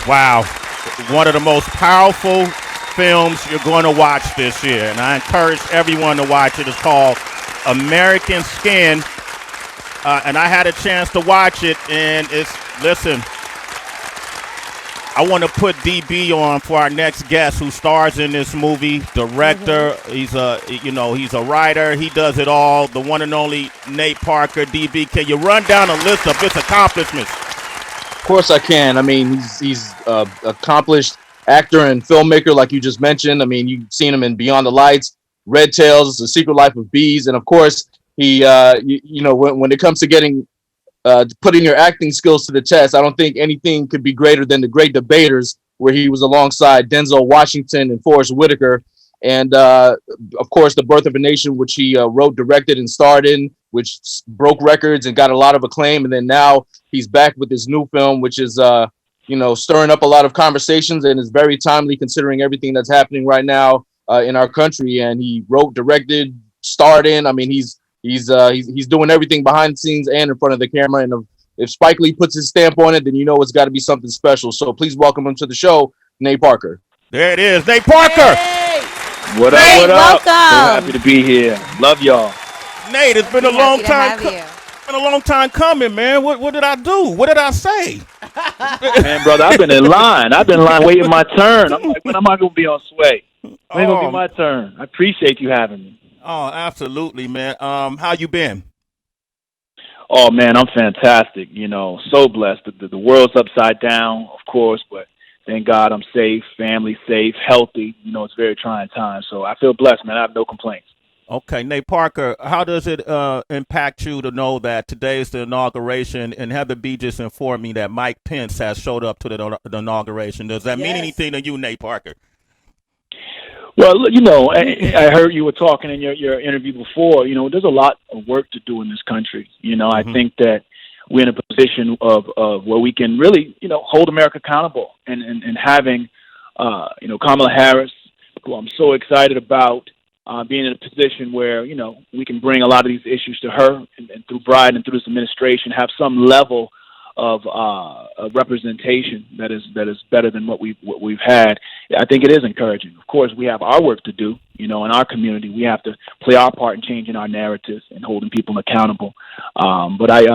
Wow. One of the most powerful films you're going to watch this year, and I encourage everyone to watch it. It's called American Skin, and I had a chance to watch it, and listen, I want to put DB on for our next guest who stars in this movie, director. He's a writer. He does it all. The one and only Nate Parker. DB, can you run down a list of his accomplishments? Of course I can. I mean, he's accomplished actor and filmmaker, like you just mentioned. I mean, you've seen him in Beyond the Lights, Red Tails, The Secret Life of Bees, and of course, he, when it comes to getting putting your acting skills to the test, I don't think anything could be greater than The Great Debaters, where he was alongside Denzel Washington and Forrest Whitaker, and of course, The Birth of a Nation, which he wrote, directed, and starred in, which broke records and got a lot of acclaim. And then now he's back with his new film, which is stirring up a lot of conversations and is very timely considering everything that's happening right now in our country. And he wrote, directed, starred in. I mean, he's doing everything behind the scenes and in front of the camera. And if Spike Lee puts his stamp on it, then you know it's got to be something special. So please welcome him to the show, Nate Parker. There it is, Nate Parker. Hey! What up? Nate, What up? welcome. So happy to be here. Love y'all. Nate, it's been a long time. Been a long time coming, man. What did I do? What did I say? Man, brother, I've been in line. Waiting my turn. I'm like, when am I going to be on Sway? When going to be my turn? I appreciate you having me. Oh, absolutely, man. How you been? Oh, man, I'm fantastic. So blessed. The world's upside down, of course, but thank God I'm safe, family safe, healthy. It's very trying time. So I feel blessed, man. I have no complaints. Okay, Nate Parker, how does it impact you to know that today is the inauguration, and Heather B just informed me that Mike Pence has showed up to the inauguration? Does that mean anything to you, Nate Parker? Well, I heard you were talking in your interview before. There's a lot of work to do in this country. I think that we're in a position of where we can really, hold America accountable, and having, Kamala Harris, who I'm so excited about, being in a position where, we can bring a lot of these issues to her, and through Biden and through this administration, have some level of representation that is better than what we've had. I think it is encouraging. Of course, we have our work to do. In our community, we have to play our part in changing our narratives and holding people accountable. But as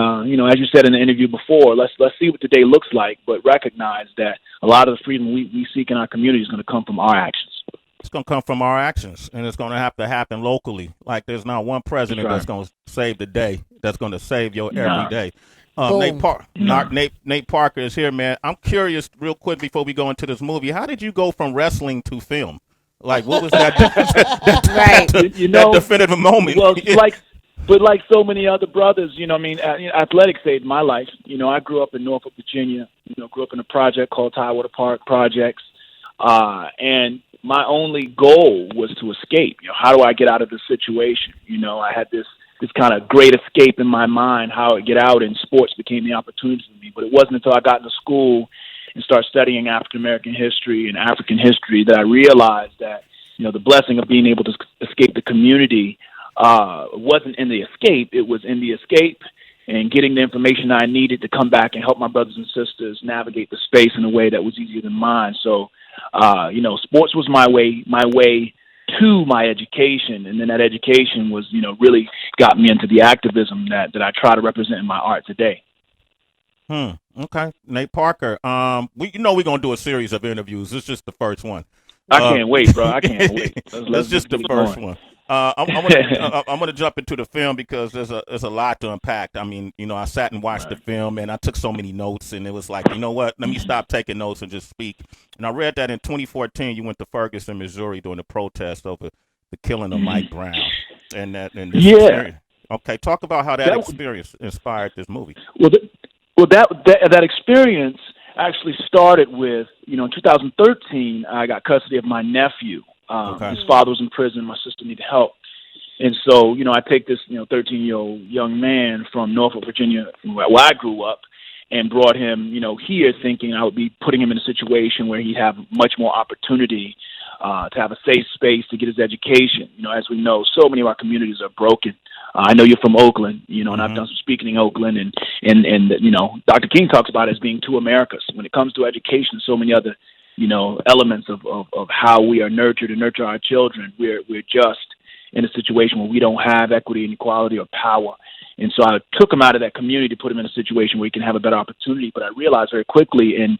you said in the interview before, let's see what the day looks like, but recognize that a lot of the freedom we seek in our community is going to come from our actions. It's going to come from our actions, and it's going to have to happen locally. Like, there's not one president that's going to save the day, that's going to save your every day. Nate Parker is here, man. I'm curious, real quick, before we go into this movie, how did you go from wrestling to film? Like, what was that that definitive moment? Well, like so many other brothers, athletics saved my life. I grew up in Norfolk, Virginia. Grew up in a project called Tidewater Park Projects, and my only goal was to escape. How do I get out of this situation? I had this kind of great escape in my mind, how to get out, and sports became the opportunity for me. But it wasn't until I got into school and started studying African American history and African history that I realized that, the blessing of being able to escape the community wasn't in the escape. It was in the escape and getting the information I needed to come back and help my brothers and sisters navigate the space in a way that was easier than mine. So, sports was my way to my education, and then that education was, really got me into the activism that I try to represent in my art today. Okay, Nate Parker. We're gonna do a series of interviews. This is just the first one. I can't wait, bro. I can't wait. Let's just the first one. I'm gonna jump into the film because there's a lot to unpack. I mean, I sat and watched the film, and I took so many notes, and it was like, you know what? Let me stop taking notes and just speak. And I read that in 2014, you went to Ferguson, Missouri, during the protest over the killing of Mike Brown, and this experience. Okay, talk about how that experience inspired this movie. Well, that experience actually started with, in 2013, I got custody of my nephew. His father was in prison. My sister needed help. And so, I take this, 13-year-old young man from Norfolk, Virginia, where I grew up, and brought him, here thinking I would be putting him in a situation where he'd have much more opportunity to have a safe space to get his education. You know, as we know, so many of our communities are broken. I know you're from Oakland, you know, and I've done some speaking in Oakland, and you know, Dr. King talks about it as being two Americas. When it comes to education, so many other, you know, elements of how we are nurtured and nurture our children. We're just in a situation where we don't have equity and equality or power. And so I took him out of that community to put him in a situation where he can have a better opportunity. But I realized very quickly in,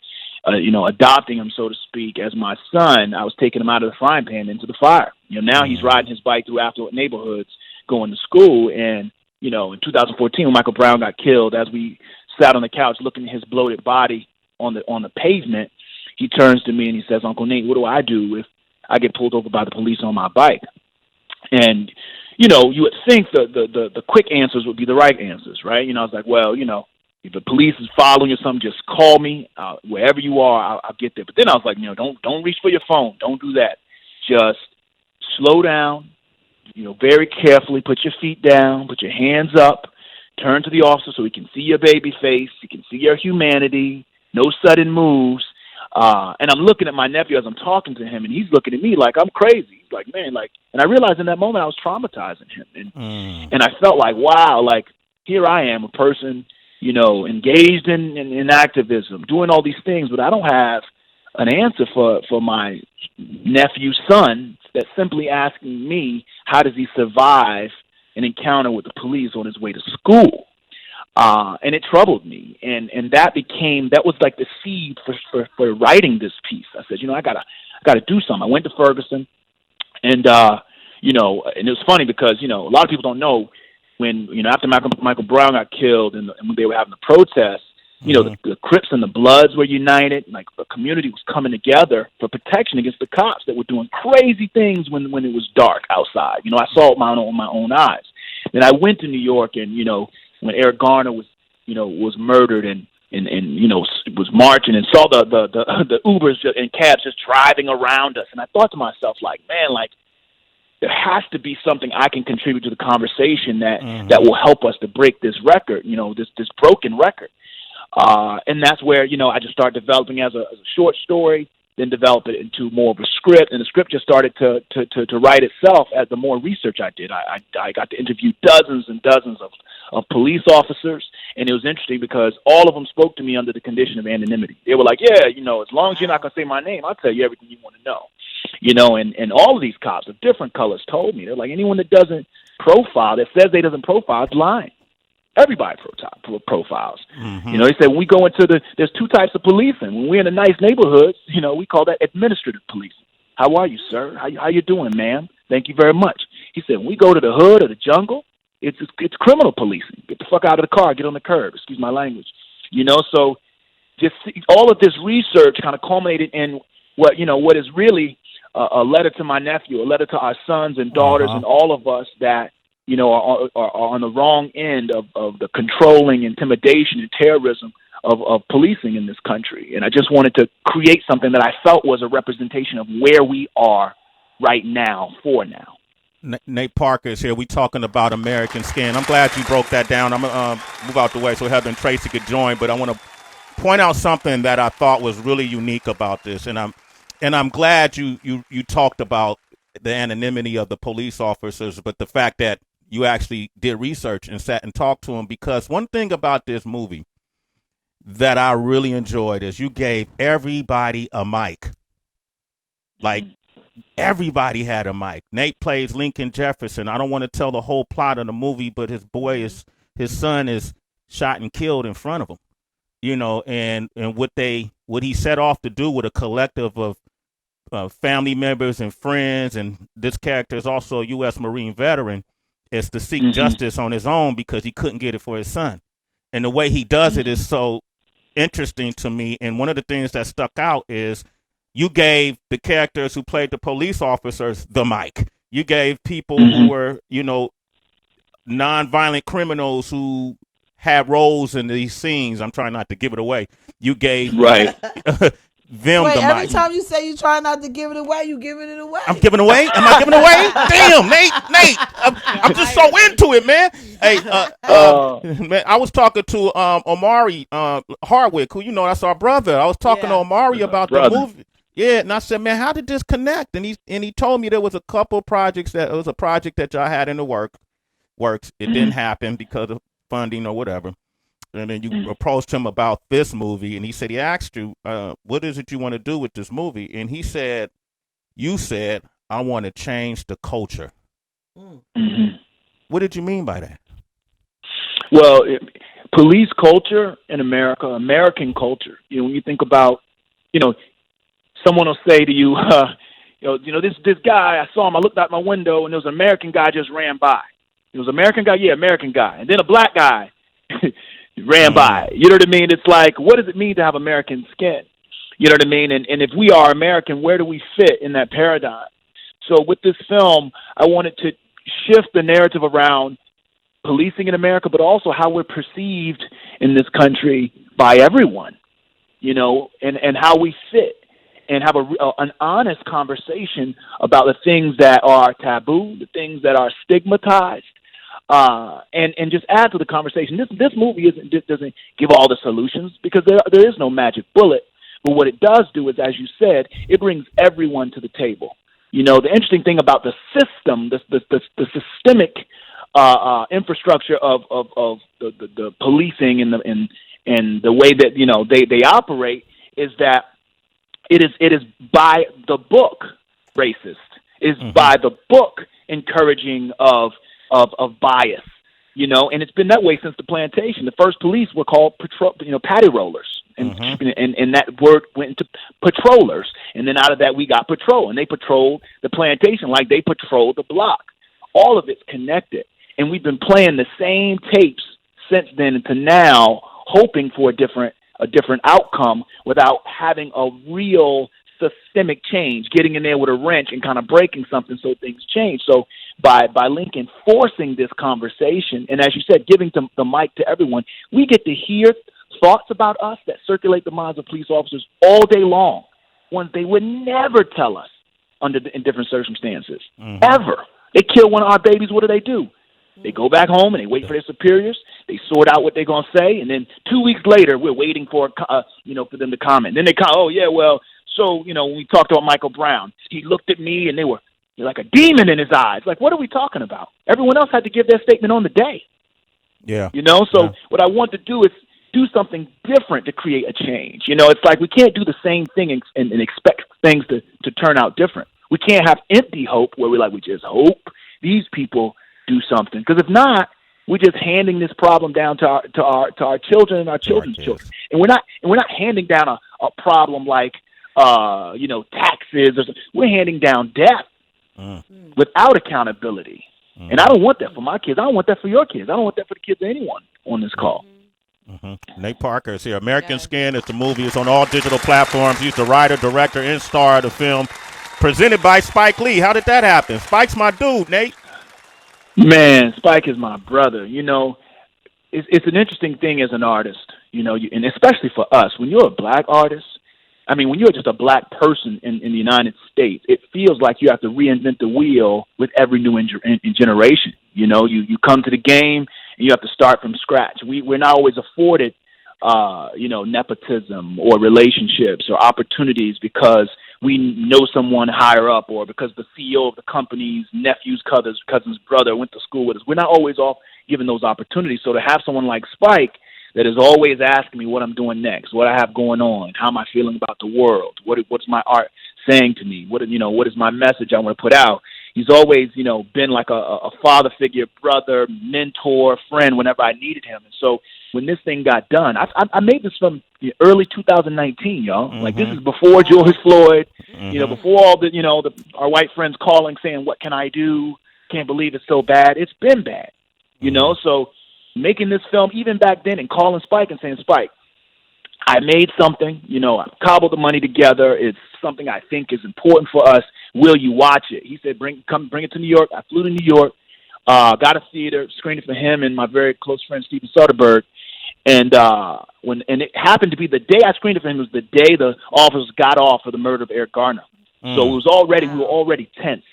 you know, adopting him, so to speak, as my son, I was taking him out of the frying pan into the fire. You know, now he's riding his bike through affluent neighborhoods, going to school. And, you know, in 2014, when Michael Brown got killed, as we sat on the couch looking at his bloated body on the pavement, he turns to me and he says, "Uncle Nate, what do I do if I get pulled over by the police on my bike?" And, you know, you would think the quick answers would be the right answers, right? You know, I was like, well, you know, if the police is following you or something, just call me. Wherever you are, I'll get there. But then I was like, you know, don't reach for your phone. Don't do that. Just slow down, you know, very carefully. Put your feet down. Put your hands up. Turn to the officer so he can see your baby face. He can see your humanity. No sudden moves. And I'm looking at my nephew as I'm talking to him, and he's looking at me like I'm crazy. He's like, man, like, and I realized in that moment I was traumatizing him. And I felt like, wow, like, here I am, a person, you know, engaged in activism, doing all these things, but I don't have an answer for my nephew's son that's simply asking me, how does he survive an encounter with the police on his way to school? And it troubled me, and that was like the seed for writing this piece. I said, you know, I gotta do something. I went to Ferguson, and you know, and it was funny because, you know, a lot of people don't know when, you know, after Michael Brown got killed and when they were having the protests, you know, the Crips and the Bloods were united. Like, the community was coming together for protection against the cops that were doing crazy things when it was dark outside. You know, I saw it on my own eyes. Then I went to New York, and, you know, when Eric Garner was murdered and you know, was marching, and saw the Ubers and cabs just driving around us, and I thought to myself, like, man, like, there has to be something I can contribute to the conversation that will help us to break this record, you know, this broken record. And that's where, you know, I just started developing as a short story, then develop it into more of a script, and the script just started to write itself as the more research I did. I got to interview dozens and dozens of police officers, and it was interesting because all of them spoke to me under the condition of anonymity. They were like, yeah, you know, as long as you're not going to say my name, I'll tell you everything you want to know. You know, and all of these cops of different colors told me, they're like, anyone that doesn't profile, that says they doesn't profile, is lying. Everybody profiles. You know, they said when we go into there's two types of policing. When we're in the nice neighborhoods, you know, we call that administrative policing. How are you, sir? How you doing, ma'am? Thank you very much. He said, when we go to the hood or the jungle, it's criminal policing. Get the fuck out of the car, get on the curb. Excuse my language. You know, so just all of this research kind of culminated in what is really a letter to my nephew, a letter to our sons and daughters and all of us that, you know, are on the wrong end of the controlling intimidation and terrorism of policing in this country. And I just wanted to create something that I felt was a representation of where we are right now for now. Nate Parker is here. We talking about American Skin. I'm glad you broke that down. I'm going to move out the way so Heather and Tracy could join, but I want to point out something that I thought was really unique about this. And I'm glad you talked about the anonymity of the police officers, but the fact that you actually did research and sat and talked to them, because one thing about this movie that I really enjoyed is you gave everybody a mic. Like, everybody had a mic. Nate plays Lincoln Jefferson. I don't want to tell the whole plot of the movie, but his son is shot and killed in front of him. You know, and what he set off to do with a collective of family members and friends, and this character is also a U.S. Marine veteran, is to seek justice on his own because he couldn't get it for his son. And the way he does it is so interesting to me. And one of the things that stuck out is you gave the characters who played the police officers the mic. You gave people who were, you know, nonviolent criminals who had roles in these scenes. I'm trying not to give it away. You gave them the mic. Every time you say you try not to give it away, you giving it away. I'm giving away? Am I giving away? Damn, Nate. I'm just so into it, man. Hey, man, I was talking to Omari Hardwick, who, you know, that's our brother. I was talking to Omari about the movie. Yeah, and I said, man, how did this connect? And he told me there was a couple projects that it was a project that y'all had in the works. It didn't happen because of funding or whatever. And then you approached him about this movie, and he said he asked you, what is it you want to do with this movie? And he said, you said, I want to change the culture. Mm-hmm. What did you mean by that? Well, police culture in America, American culture. You know, when you think about, you know, someone will say to you, this guy, I saw him. I looked out my window, and there was an American guy just ran by. It was an American guy, yeah, American guy, and then a black guy ran by. You know what I mean? It's like, what does it mean to have American skin? You know what I mean? And if we are American, where do we fit in that paradigm? So with this film, I wanted to shift the narrative around policing in America, but also how we're perceived in this country by everyone, you know, and how we fit, and have an honest conversation about the things that are taboo, the things that are stigmatized, and just add to the conversation. This movie doesn't give all the solutions, because there is no magic bullet. But what it does do is, as you said, it brings everyone to the table. You know, the interesting thing about the system, the systemic infrastructure of the policing and the way that, you know, they operate, is that it is by the book racist, is by the book encouraging of bias, you know, and it's been that way since the plantation. The first police were called patty rollers, and that word went into patrollers, and then out of that we got patrol, and they patrolled the plantation like they patrolled the block. All of it's connected, and we've been playing the same tapes since then to now, hoping for a different outcome without having a real systemic change, getting in there with a wrench and kind of breaking something so things change. So by Lincoln forcing this conversation, and as you said, giving the mic to everyone, we get to hear thoughts about us that circulate the minds of police officers all day long, ones they would never tell us in different circumstances, ever. They kill one of our babies, what do? They go back home and they wait for their superiors. They sort out what they're going to say, and then 2 weeks later, we're waiting for for them to comment. Then they come, oh yeah, well, so when we talked about Michael Brown, he looked at me and they were like a demon in his eyes. Like, what are we talking about? Everyone else had to give their statement on the day. Yeah. So what I want to do is do something different to create a change. It's like we can't do the same thing and expect things to turn out different. We can't have empty hope where we just hope these people do something, because if not, we're just handing this problem down to our children and our children's children, and we're not handing down a problem like taxes or something. We're handing down death without accountability, and I don't want that for my kids. I don't want that for your kids. I don't want that for the kids of anyone on this call. Nate Parker is here. American Skin is the movie. It's on all digital platforms. He's the writer, director, and star of the film, presented by Spike Lee. How did that happen? Spike's my dude, Nate. Man, Spike is my brother. It's an interesting thing as an artist, and especially for us, when you're a black artist, when you're just a black person in the United States, it feels like you have to reinvent the wheel with every new generation. You come to the game and you have to start from scratch. We're not always afforded, nepotism or relationships or opportunities because we know someone higher up, or because the CEO of the company's nephew's cousin's brother went to school with us. We're not always all given those opportunities. So to have someone like Spike that is always asking me what I'm doing next, what I have going on, how am I feeling about the world, what's my art saying to me, what is my message I want to put out. He's always, been like a father figure, brother, mentor, friend whenever I needed him. And so when this thing got done, I made this from early 2019, y'all. Like, this is before George Floyd, before all our white friends calling saying, what can I do? Can't believe it's so bad. It's been bad, so making this film even back then and calling Spike and saying, Spike, I made something, I cobbled the money together. It's something I think is important for us. Will you watch it? He said, bring it to New York. I flew to New York, got a theater, screened it for him and my very close friend, Steven Soderbergh. And it happened to be the day I screened it for him was the day the officers got off for the murder of Eric Garner. So we were already tense.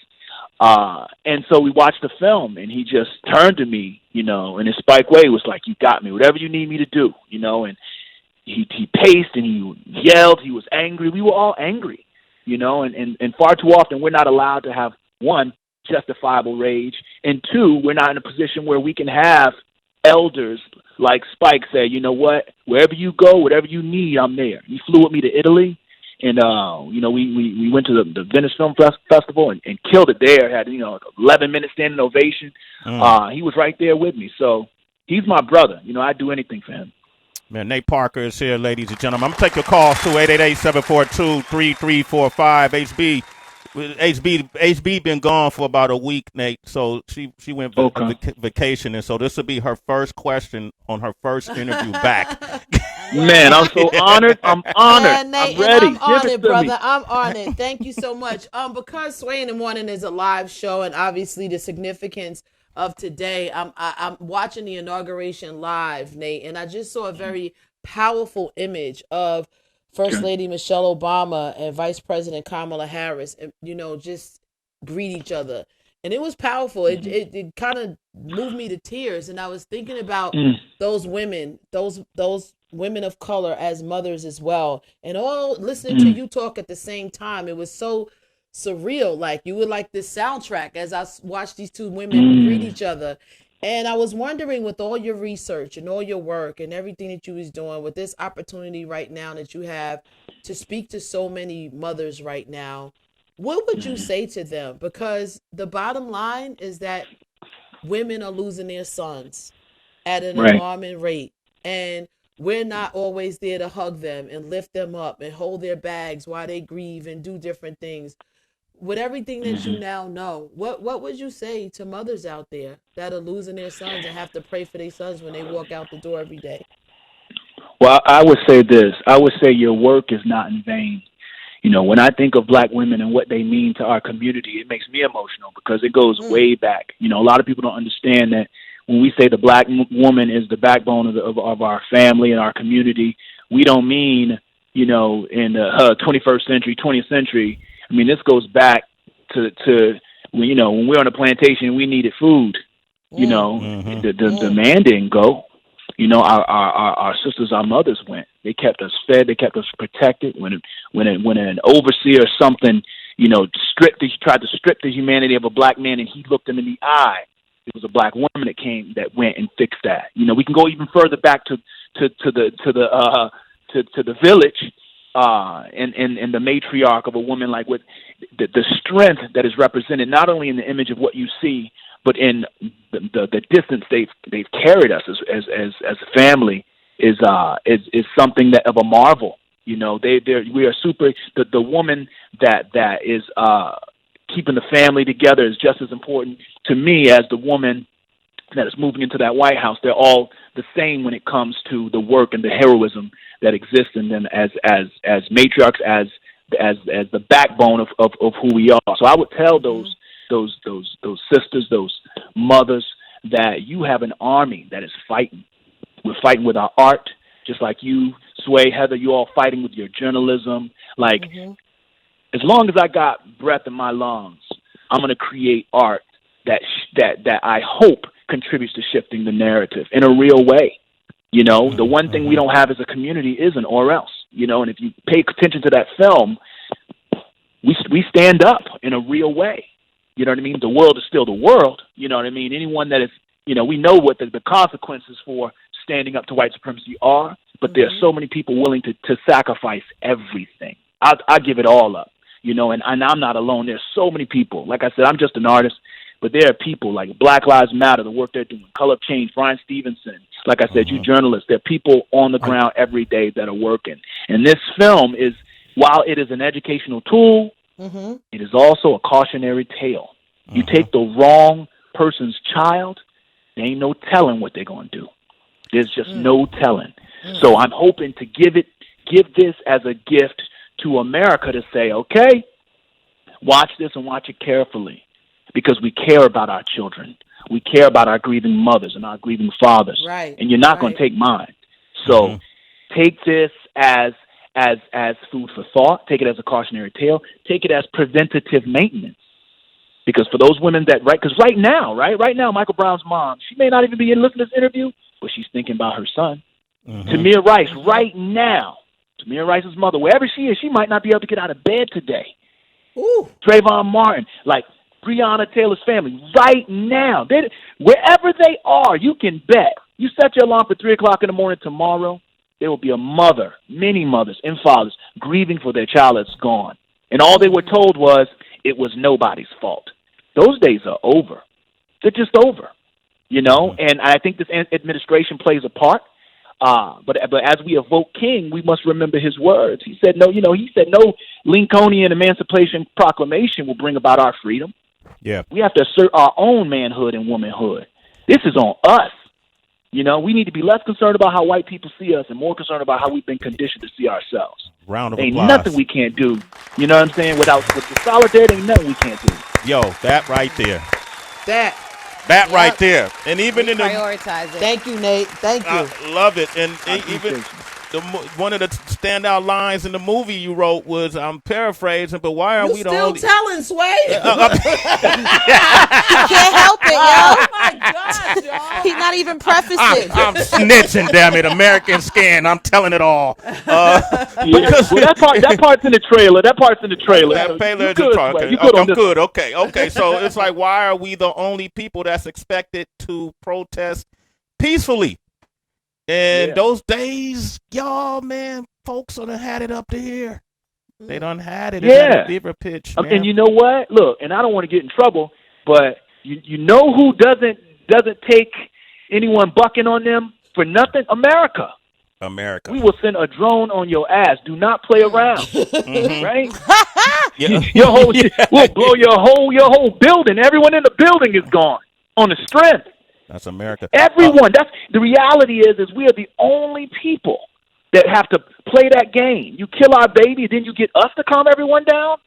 And so we watched the film, and he just turned to me, in his Spike way, was like, you got me, whatever you need me to do, and he paced and he yelled, he was angry. We were all angry, and far too often we're not allowed to have, one, justifiable rage, and two, we're not in a position where we can have elders like Spike say, you know what, wherever you go, whatever you need, I'm there. He flew with me to Italy, and we went to the Venice Film Festival and killed it there. Had 11-minute standing ovation. He was right there with me, so he's my brother. I'd do anything for him. Man, Nate Parker is here, ladies and gentlemen. I'm going to take your calls to 888-742-3345. HB been gone for about a week, Nate, so she went vacation, and so this will be her first question on her first interview back. Man, I'm so honored. I'm honored. Yeah, Nate, I'm ready. I'm on it, brother. Me. I'm on it. Thank you so much. Because Sway in the Morning is a live show, and obviously the significance of today, I'm watching the inauguration live, Nate, and I just saw a very powerful image of First Lady Michelle Obama and Vice President Kamala Harris, and just greet each other, and it was powerful. It kind of moved me to tears, and I was thinking about those women, those women of color as mothers as well, and all listening to you talk at the same time. It was so surreal, like you were like this soundtrack as I watched these two women greet each other. And I was wondering, with all your research and all your work and everything that you was doing, with this opportunity right now that you have to speak to so many mothers right now, what would you say to them? Because the bottom line is that women are losing their sons at an alarming rate. And we're not always there to hug them and lift them up and hold their bags while they grieve and do different things. With everything that you now know, what would you say to mothers out there that are losing their sons and have to pray for their sons when they walk out the door every day? Well, I would say this. I would say your work is not in vain. When I think of Black women and what they mean to our community, it makes me emotional because it goes way back. A lot of people don't understand that when we say the Black woman is the backbone of our family and our community, we don't mean, in the 21st century, 20th century. I mean, this goes back to when we're on a plantation and we needed food. The man didn't go. Our sisters, our mothers went. They kept us fed. They kept us protected. When an overseer or something, tried to strip the humanity of a Black man, and he looked him in the eye, it was a Black woman that went and fixed that. We can go even further back to the village. And the matriarch of a woman, like with the strength that is represented not only in the image of what you see, but in the distance they've carried us as a family is something that of a marvel. We are super. The woman that is keeping the family together is just as important to me as the woman that is moving into that White House. They're all the same when it comes to the work and the heroism that exists in them as matriarchs, as the backbone of who we are. So I would tell those sisters, those mothers, that you have an army that is fighting. We're fighting with our art, just like you, Sway, Heather. You all fighting with your journalism. Like, as long as I got breath in my lungs, I'm going to create art that I hope contributes to shifting the narrative in a real way. The one thing we don't have as a community is an or else. And if you pay attention to that film, we stand up in a real way. You know what I mean? The world is still the world. You know what I mean? Anyone that is, we know what the consequences for standing up to white supremacy are, but there are so many people willing to sacrifice everything. I give it all up, and I'm not alone. There's so many people. Like I said, I'm just an artist, but there are people like Black Lives Matter, the work they're doing, Color of Change, Brian Stevenson. Like I said, you journalists, there are people on the ground every day that are working. And this film is, while it is an educational tool, it is also a cautionary tale. You take the wrong person's child, there ain't no telling what they're going to do. There's just no telling. So I'm hoping to give this as a gift to America to say, okay, watch this and watch it carefully, because we care about our children. We care about our grieving mothers and our grieving fathers. Right. And you're not going to take mine. So take this as food for thought. Take it as a cautionary tale. Take it as preventative maintenance. Because for those women because right now, Michael Brown's mom, she may not even be listening to this interview, but she's thinking about her son. Tamir Rice, right now, Tamir Rice's mother, wherever she is, she might not be able to get out of bed today. Ooh. Trayvon Martin, like Breonna Taylor's family, right now. Wherever they are, you can bet. You set your alarm for 3 o'clock in the morning tomorrow, there will be a mother, many mothers and fathers, grieving for their child that's gone. And all they were told was it was nobody's fault. Those days are over. They're just over, And I think this administration plays a part. But as we evoke King, we must remember his words. He said, no Lincolnian Emancipation Proclamation will bring about our freedom. Yeah. We have to assert our own manhood and womanhood. This is on us. We need to be less concerned about how white people see us and more concerned about how we've been conditioned to see ourselves. Round of Ain't applause. nothing we can't do. You know what I'm saying? With the solidarity, ain't nothing we can't do. Yo, that right there. That Right there. And even in the prioritize it. Thank you, Nate. Thank you. I love it. And even one of the standout lines in the movie you wrote was, I'm paraphrasing, but why are we the still only... telling, Sway? He can't help it, yo. Oh my God, y'all. He's not even prefacing. I'm snitching, damn it. American Skin. I'm telling it all. Because that part's in the trailer. That part's in the trailer. That trailer is You good on I'm this. good. Okay. So it's like, why are we the only people that's expected to protest peacefully? And those days, y'all, man, folks done had it up to here. They done had it. It's at a fever pitch, man. And you know what? Look, and I don't want to get in trouble, but you know who doesn't take anyone bucking on them for nothing? America. We will send a drone on your ass. Do not play around, right? Yeah. We'll blow your whole building. Everyone in the building is gone on the strength. That's America. Everyone. That's the reality. Is we are the only people that have to play that game. You kill our baby, then you get us to calm everyone down.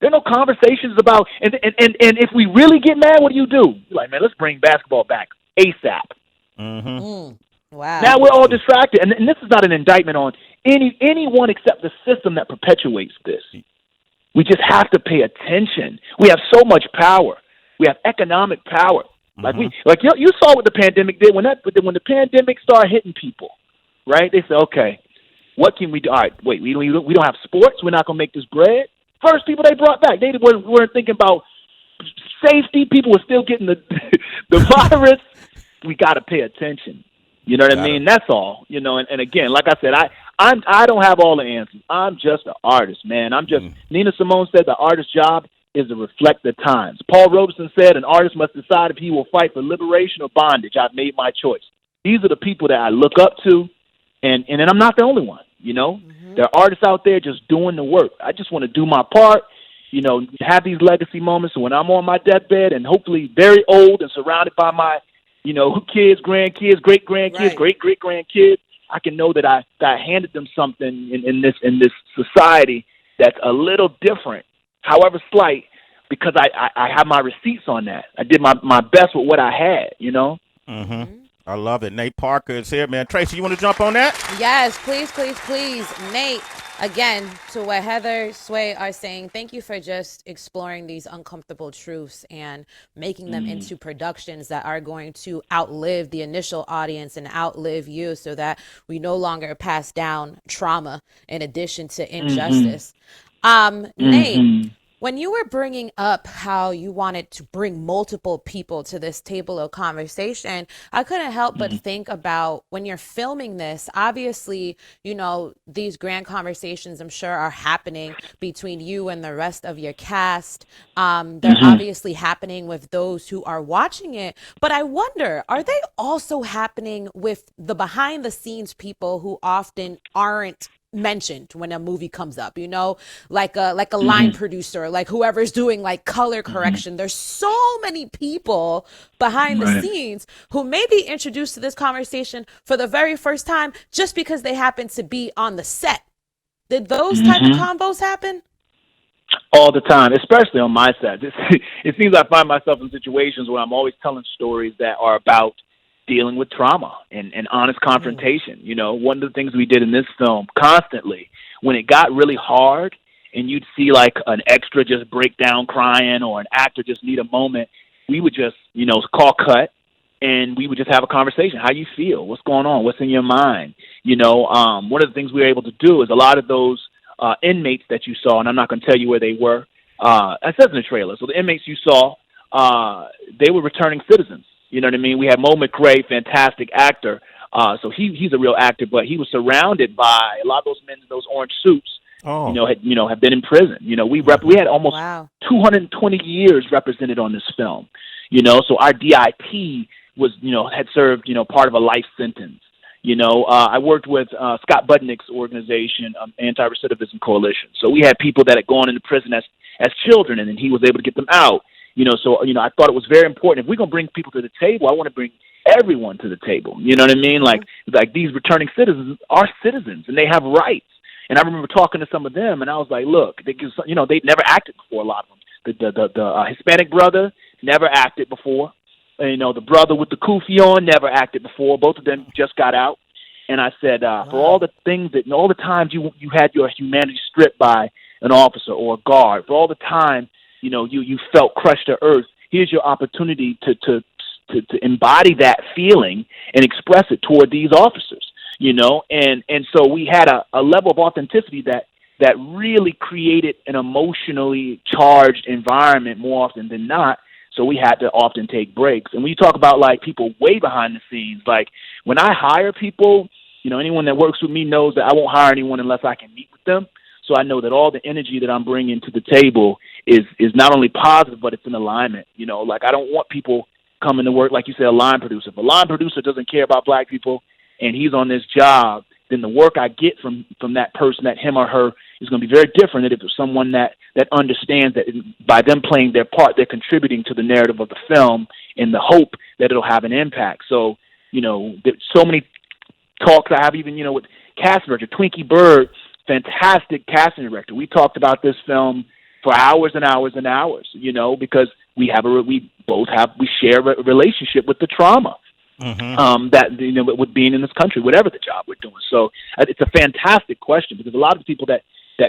There are no conversations about and if we really get mad, what do? You're like, man, let's bring basketball back ASAP. Wow. Now we're all distracted, and this is not an indictment on anyone except the system that perpetuates this. We just have to pay attention. We have so much power. We have economic power. Like you saw what the pandemic did when the pandemic started hitting people, right? They said, okay, what can we do? All right, wait, we don't have sports. We're not gonna make this bread. First people they brought back, they weren't thinking about safety. People were still getting the virus. We got to pay attention. You know what I mean? That's all. And again, like I said, I don't have all the answers. I'm just an artist, man. Nina Simone said the artist's job is to reflect the times. Paul Robeson said an artist must decide if he will fight for liberation or bondage. I've made my choice. These are the people that I look up to, and I'm not the only one, There are artists out there just doing the work. I just want to do my part, have these legacy moments. So when I'm on my deathbed and hopefully very old and surrounded by my, kids, grandkids, great-grandkids, great-great-grandkids, I can know that I handed them something in this society that's a little different, however slight, because I have my receipts on that. I did my best with what I had, I love it. Nate Parker is here, man. Tracy, you want to jump on that? Yes, please. Nate, again, to what Heather, Sway are saying, thank you for just exploring these uncomfortable truths and making them into productions that are going to outlive the initial audience and outlive you so that we no longer pass down trauma in addition to injustice. Nate, when you were bringing up how you wanted to bring multiple people to this table of conversation, I couldn't help but think about when you're filming this, obviously, these grand conversations, I'm sure, are happening between you and the rest of your cast. They're obviously happening with those who are watching it. But I wonder, are they also happening with the behind the scenes people who often aren't mentioned when a movie comes up, like a line producer, like whoever's doing like color correction? There's so many people behind the scenes who may be introduced to this conversation for the very first time just because they happen to be on the set. Did those type of combos happen? All the time, especially on my set. It seems I find myself in situations where I'm always telling stories that are about dealing with trauma and honest confrontation. One of the things we did in this film constantly, when it got really hard and you'd see like an extra just break down crying or an actor just need a moment, we would just, call cut, and we would just have a conversation. How you feel? What's going on? What's in your mind? One of the things we were able to do is a lot of those inmates that you saw, and I'm not going to tell you where they were. It says in the trailer. So the inmates you saw, they were returning citizens. You know what I mean? We had Mo McRae, fantastic actor. So he's a real actor, but he was surrounded by a lot of those men in those orange suits. Oh. Have been in prison. We had almost 220 years represented on this film. So our DIP was, had served, part of a life sentence. I worked with Scott Budnick's organization, Anti-Recidivism Coalition. So we had people that had gone into prison as children, and then he was able to get them out. I thought it was very important. If we're going to bring people to the table, I want to bring everyone to the table. You know what I mean? Like these returning citizens are citizens, and they have rights. And I remember talking to some of them, and I was like, look, they'd never acted before, a lot of them. The Hispanic brother never acted before. The brother with the kufi on never acted before. Both of them just got out. And I said, for all the things all the times you had your humanity stripped by an officer or a guard, for all the time, you felt crushed to earth, here's your opportunity to embody that feeling and express it toward these officers. And so we had a level of authenticity that really created an emotionally charged environment more often than not. So we had to often take breaks. And when you talk about like people way behind the scenes, like when I hire people, anyone that works with me knows that I won't hire anyone unless I can meet with them. So I know that all the energy that I'm bringing to the table is not only positive, but it's in alignment. Like I don't want people coming to work, like you said, a line producer. If a line producer doesn't care about black people, and he's on this job, then the work I get from that person, that him or her, is going to be very different than if it's someone that understands that by them playing their part, they're contributing to the narrative of the film in the hope that it'll have an impact. So, there's so many talks I have even, with cast director, Twinkie Bird, fantastic casting director. We talked about this film for hours and hours and hours, because we share a relationship with the trauma. Mm-hmm. That with being in this country, whatever the job we're doing. So it's a fantastic question, because a lot of the people that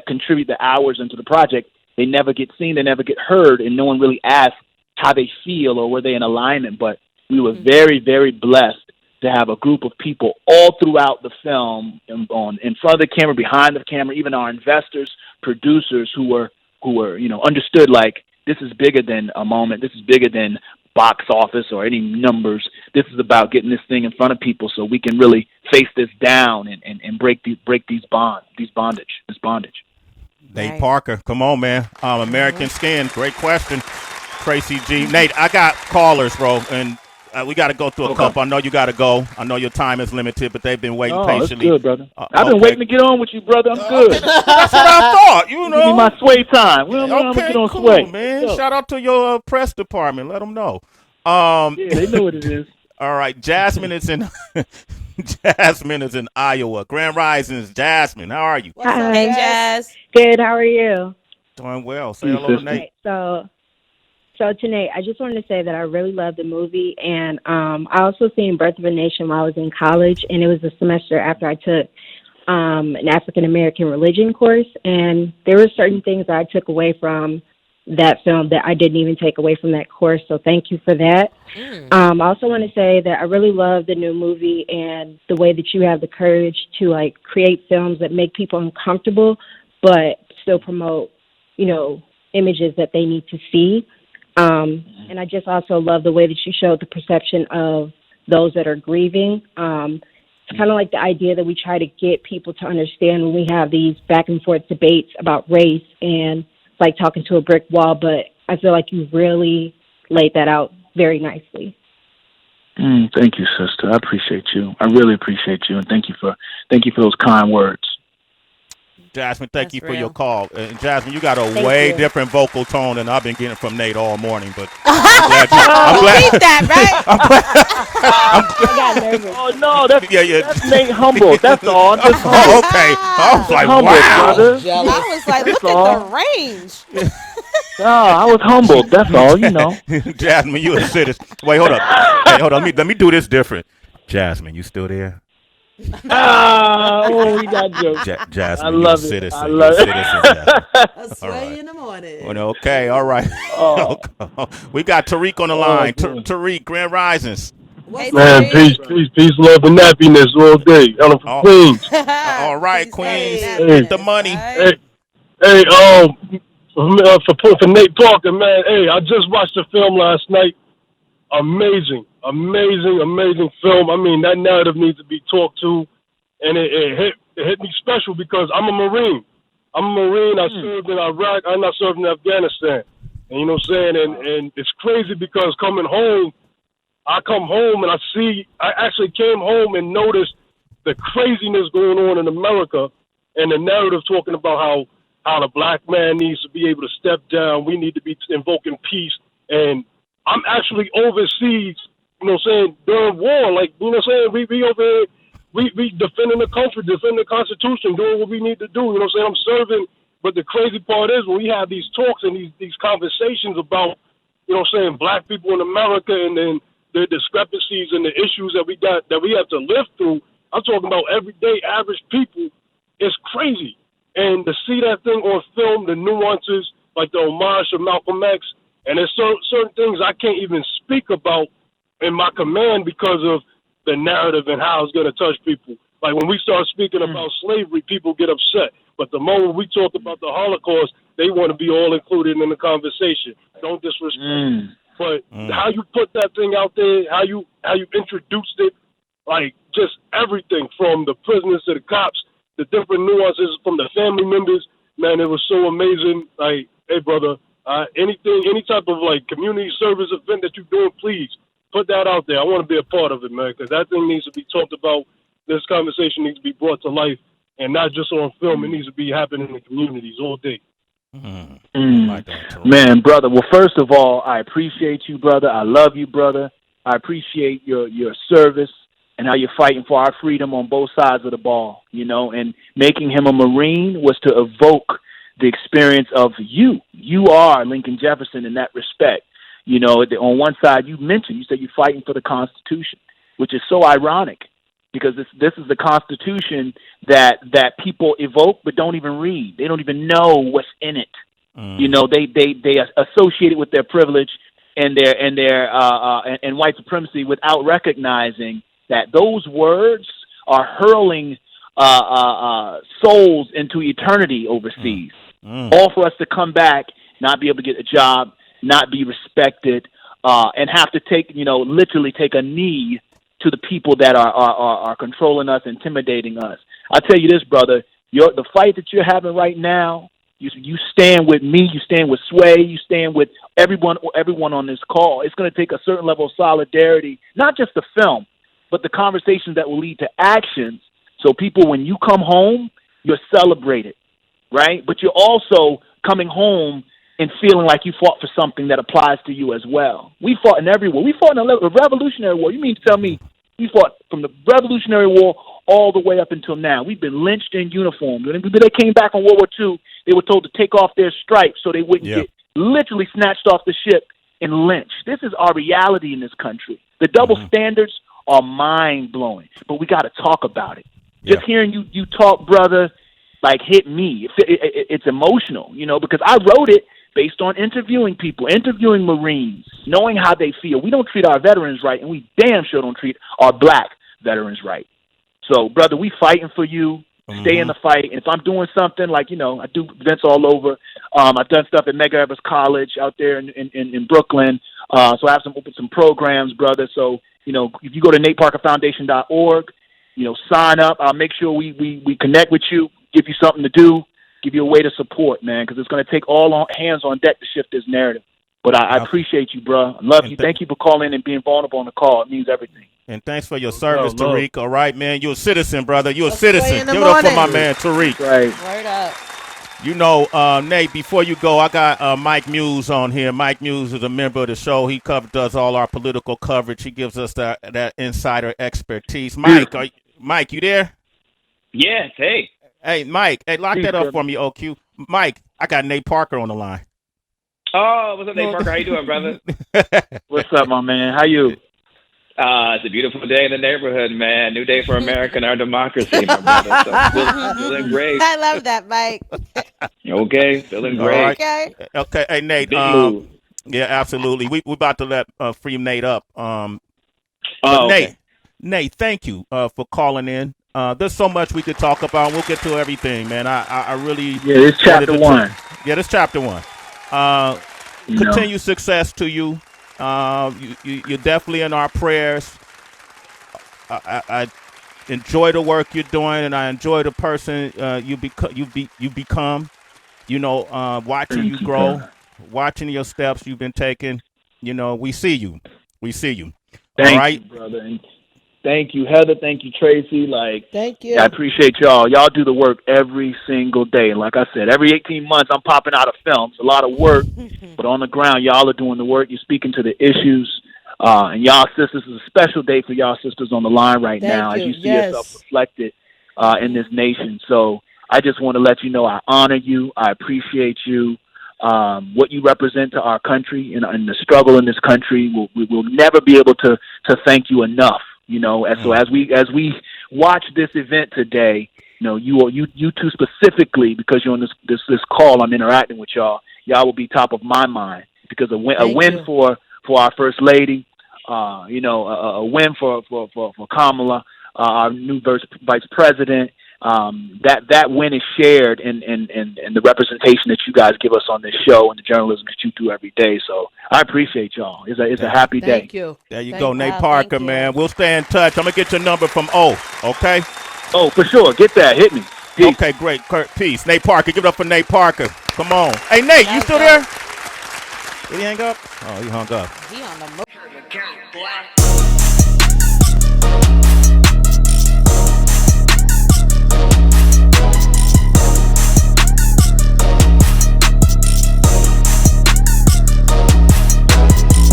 contribute the hours into the project, they never get seen, they never get heard, and no one really asks how they feel or were they in alignment. But we were very, very blessed to have a group of people all throughout the film, in front of the camera, behind the camera, even our investors, producers who were understood like this is bigger than a moment, this is bigger than box office or any numbers. This is about getting this thing in front of people so we can really face this down and break this bondage. Nate Right. Parker, come on, man. American Skin, great question. Tracy G. Nate, I got callers, bro, and we got to go through a couple. I know you got to go. I know your time is limited, but they've been waiting patiently. That's good, brother. I've been waiting to get on with you, brother. I'm good. That's what I thought. Give me my Sway time. I'm gonna get on cool, Sway, man. Yo. Shout out to your press department. Let them know. Yeah, they know what it is. All right, Jasmine is in Iowa. Grand Risings, Jasmine. How are you? What's up, Hey, Jazz? Jazz. Good. How are you? Doing well. Say Hey, hello to sister. Nate. So to Nate, I just wanted to say that I really love the movie, and I also seen Birth of a Nation while I was in college, and it was the semester after I took an African American religion course, and there were certain things that I took away from that film that I didn't even take away from that course. So thank you for that. I also want to say that I really love the new movie and the way that you have the courage to like create films that make people uncomfortable, but still promote, images that they need to see. And I just also love the way that you showed the perception of those that are grieving. It's kind of like the idea that we try to get people to understand when we have these back and forth debates about race, and it's like talking to a brick wall, but I feel like you really laid that out very nicely. Thank you, sister. I appreciate you. I really appreciate you, and thank you for those kind words. Jasmine, thank That's you for real. your call. Jasmine, you got a Thank way you. different vocal tone than I've been getting from Nate all morning. But Keep that, right? I got nervous. Oh no, that's Nate humble. That's all. Just Oh, okay. I was like, humble, wow. brother. Jealous. I was like, That's look all. at the range. No, I was humbled. That's all. Jasmine, you a citizen. Wait, hold up. Hey, hold on. Let me do this different. Jasmine, you still there? Oh, we got jokes. Jasmine, I you love a it. citizen. I You a love it. citizen, Jasmine. I swear right. in the morning. Well, okay, all right. Oh. We got Tariq on the line. cool. Tariq, Grand Risings. What's Man, up, peace, Nate? peace, love, and happiness all day. Hella from Oh, Queens. all right, Peace, love, and Queens, Hey. get the happiness. money. All Hey, right. hey, for Nate Parker, man. Hey, I just watched the film last night. Amazing, amazing, amazing film. I mean, that narrative needs to be talked to, and it hit me special because I'm a Marine. I'm a Marine. I served in Iraq. I'm not serving in Afghanistan. And you know what I'm saying? And it's crazy because coming home, I come home and I actually came home and noticed the craziness going on in America and the narrative talking about how the black man needs to be able to step down. We need to be invoking peace. And I'm actually overseas, you know what I'm saying, during war. Like, you know what I'm saying? We over here, we defending the country, defending the Constitution, doing what we need to do. You know what I'm saying? I'm serving. But the crazy part is when we have these talks and these conversations about, you know what I'm saying, black people in America and then the discrepancies and the issues that we have to live through. I'm talking about everyday average people. It's crazy. And to see that thing on film, the nuances, like the homage to Malcolm X, and there's certain things I can't even speak about in my command because of the narrative and how it's going to touch people. Like when we start speaking about slavery, people get upset. But the moment we talk about the Holocaust, they want to be all included in the conversation. Don't disrespect. But how you put that thing out there, how you introduced it, like just everything from the prisoners to the cops, the different nuances from the family members, man, it was so amazing. Like, hey, brother, any type of like community service event that you're doing, please put that out there. I want to be a part of it, man, because that thing needs to be talked about. This conversation needs to be brought to life, and not just on film. It needs to be happening in the communities all day. Man, brother. Well, first of all, I appreciate you, brother. I love you, brother. I appreciate your service and how you're fighting for our freedom on both sides of the ball, you know, and making him a Marine was to evoke the experience of you. You are Lincoln Jefferson in that respect. You know, on one side, you said you're fighting for the Constitution, which is so ironic because this is the Constitution that people evoke but don't even read. They don't even know what's in it. You know, they associate it with their privilege and their white supremacy without recognizing that those words are hurling souls into eternity overseas. All for us to come back, not be able to get a job, not be respected, and have to literally take a knee to the people that are controlling us, intimidating us. I'll tell you this, brother, the fight that you're having right now, you stand with me, you stand with Sway, you stand with everyone on this call. It's going to take a certain level of solidarity, not just the film, but the conversations that will lead to actions. So people, when you come home, you're celebrated, right? But you're also coming home and feeling like you fought for something that applies to you as well. We fought in every war. We fought in a Revolutionary War. You mean to tell me we fought from the Revolutionary War all the way up until now? We've been lynched in uniform. When they came back from World War II, they were told to take off their stripes so they wouldn't get literally snatched off the ship and lynched. This is our reality in this country. The double standards are mind-blowing, but we got to talk about it. Just hearing you talk, brother, like hit me. It's emotional, you know, because I wrote it based on interviewing people, interviewing Marines, knowing how they feel. We don't treat our veterans right, and we damn sure don't treat our black veterans right. So, brother, we fighting for you. Stay in the fight. And if I'm doing something like, you know, I do events all over. I've done stuff at Medgar Evers College out there in Brooklyn. So I have some programs, brother. So, you know, if you go to nateparkerfoundation.org, you know, sign up. I'll make sure we connect with you, give you something to do, give you a way to support, man, because it's going to take all hands on deck to shift this narrative. But I appreciate you, bro. I love you. Thank you for calling and being vulnerable on the call. It means everything. And thanks for your service, Tariq. All right, man. You're a citizen, brother. You're a citizen. Give it up for my man, Tariq. Right. Word up. You know, Nate, before you go, I got Mike Muse on here. Mike Muse is a member of the show. He does all our political coverage. He gives us that insider expertise. Mike, you there? Yes, hey. Hey, Mike. Hey, lock that up for me, OQ. Mike, I got Nate Parker on the line. Oh, what's up, Nate Parker? How you doing, brother? What's up, my man? How you? It's a beautiful day in the neighborhood, man. New day for America and our democracy, my brother. So feeling great. I love that, Mike. Okay, feeling great. Right. Okay. Hey, Nate. Big move. Yeah, absolutely. We about to let free Nate up. But Oh, okay. Nate, thank you for calling in. There's so much we could talk about. We'll get to everything, man. I really Yeah, it's chapter wanted to one. Yeah, this chapter one. You know. Continued success to you. You're definitely in our prayers. I enjoy the work you're doing, and I enjoy the person you become. You know, watching Thank you you, grow, brother. watching your steps you've been taking. You know, we see you. We see you. All Thank right. you, brother. And thank you, Heather. Thank you, Tracy. Thank you. Yeah, I appreciate y'all. Y'all do the work every single day. And like I said, every 18 months, I'm popping out of films. A lot of work, but on the ground, y'all are doing the work. You're speaking to the issues. And y'all sisters, is a special day for y'all sisters on the line right now as you see yourself reflected in this nation. So I just want to let you know I honor you. I appreciate you. What you represent to our country and the struggle in this country. We will never be able to thank you enough. You know, and so as we watch this event today, you know, you two specifically, because you're on this call, I'm interacting with y'all. Y'all will be top of my mind because a win for our first lady, you know, a win for Kamala, our new vice president. That win is shared in the representation that you guys give us on this show and the journalism that you do every day. So I appreciate y'all. It's a happy day. Thank you. There you Thank go, you. Nate Wow, Parker, thank you. man. We'll stay in touch. I'm gonna get your number from O. Okay. Oh, for sure. Get that. Hit me. Peace. Okay, great. Peace. Nate Parker. Give it up for Nate Parker. Come on. Hey, Nate, you still there? Did he hang up? Oh, he hung up. He on the